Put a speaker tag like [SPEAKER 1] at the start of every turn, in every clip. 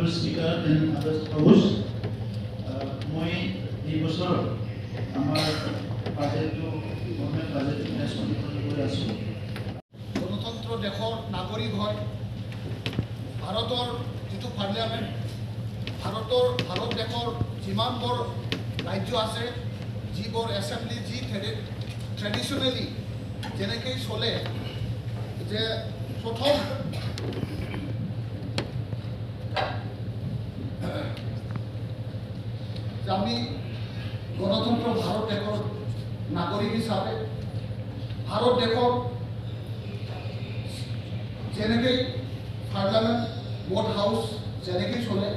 [SPEAKER 1] Honorable Speaker and others host, মই এই বছৰ আমাৰ বাজেটটো গভৰ্ণমেণ্ট বাজেট সমৰ্থন কৰি আছোঁ।
[SPEAKER 2] গণতন্ত্ৰ দেশৰ নাগৰিক হয় ভাৰতৰ যিটো পাৰ্লিয়ামেণ্ট ভাৰত দেশৰ যিমানবোৰ ৰাজ্য আছে যিবোৰ এছেম্বলি যি ট্ৰেডিশ্যনেলি যেনেকৈ চলে যে প্ৰথম আমি গণতন্ত্ৰ ভাৰত দেশৰ নাগৰিক হিচাপে ভাৰত দেশৰ যেনেকৈ পাৰ্লিয়ামেণ্ট ভোট হাউচ যেনেকৈ চলে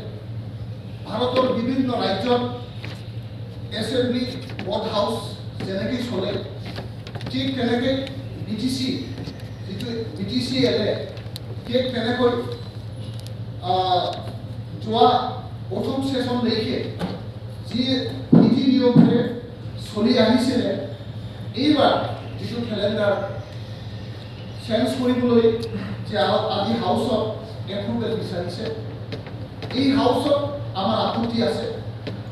[SPEAKER 2] ভাৰতৰ বিভিন্ন ৰাজ্যত এছেম্বলি ভোট হাউচ যেনেকৈ চলে ঠিক তেনেকৈ BTC যিটো BTC এলে ঠিক তেনেকৈ যোৱা প্ৰথম ছেশ্যনলৈকে যি নীতি নিয়মৰে চলি আহিছিলে এইবাৰ যিটো কেলেণ্ডাৰ চেঞ্জ কৰিবলৈ যে আজি হাউচত এপ্ৰুভেল বিচাৰিছে এই হাউচত আমাৰ আপত্তি আছে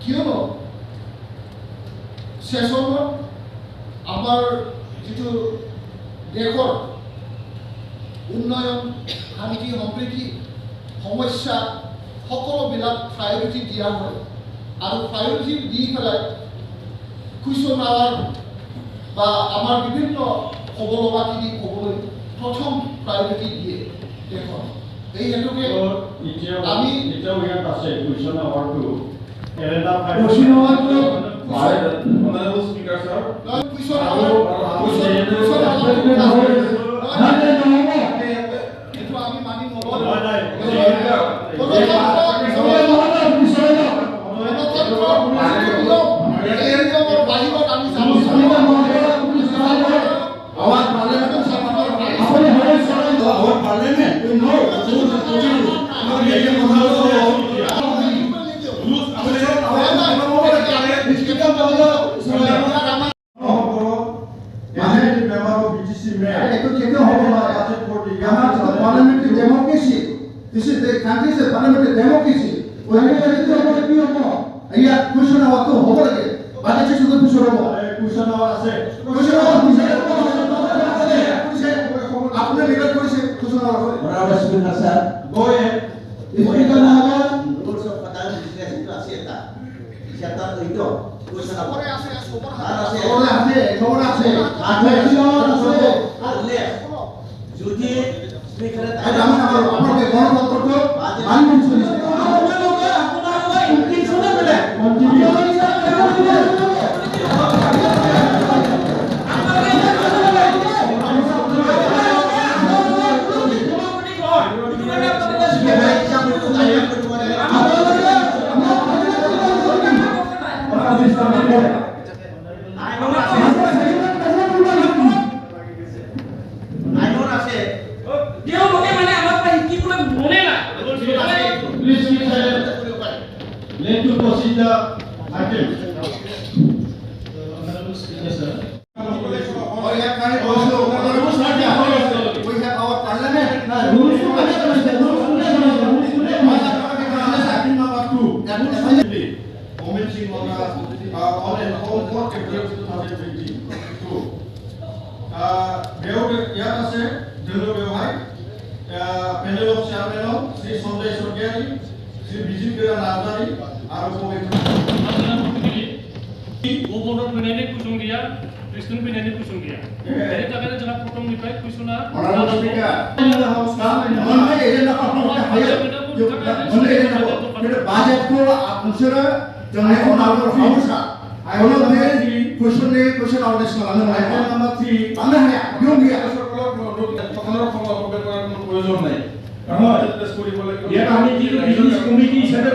[SPEAKER 2] কিয়নো ছেশ্যনত আমাৰ যিটো দেশৰ উন্নয়ন শান্তি সম্প্ৰীতি সমস্যা সকলোবিলাক প্ৰায়ৰিটি দিয়া হয় আৰু প্ৰায়ৰিটি দি পেলাই কুৱেশ্যন আৱাৰ বা আমাৰ বিভিন্ন ক'ব লগাখিনি ক'বলৈ প্ৰথম প্ৰায়ৰিটি দিয়ে দেশত এই হেতুকে আমি
[SPEAKER 3] ইয়াত আছে কুৱেশ্যন আৱাৰটো
[SPEAKER 4] Honorable Speaker, sir.
[SPEAKER 2] কুৱেশ্যন এইটো আমি মানি
[SPEAKER 5] This is the country's parliamentary democracy. When we are in the question about the whole again, but it is the question about question about आपने लेकर कोई से question about
[SPEAKER 4] Honorable Speaker, sir.
[SPEAKER 5] go ahead. If you can have
[SPEAKER 4] Rules of Parliament legislation itu asiata. Asiata itu question
[SPEAKER 2] খবৰে
[SPEAKER 4] apa?
[SPEAKER 2] আছে খবৰ
[SPEAKER 5] খবর আছে
[SPEAKER 4] Jadi speaker
[SPEAKER 5] আমি আপনাদের গণতন্ত্রকে মানবেন চলেছে
[SPEAKER 3] Let to proceed the item.
[SPEAKER 1] Honorable Speaker, sir.
[SPEAKER 5] We have our parliament.
[SPEAKER 3] Commencing on and all 4 April 2022. ইয়াত আছে জেনেৰেল ব্যৱসায় panel of chairman Shri Sanjay সরকারি শ্রী বিজু বেরা নাজারি আর
[SPEAKER 6] Gubernur Penani Kusunggia, Kristen Penani Kusunggia. Jadi tak ada jalan potong di baik kusuna.
[SPEAKER 5] Honorable Speaker, budget को दूसरा जंगली होनरबल house का आयोजन में क्वेश्चन आउट लाने वाला है नंबर 3 लाने है क्यों भी
[SPEAKER 3] প্রয়োজন নাই কারণ এটা আমি কমিটি হিসেবে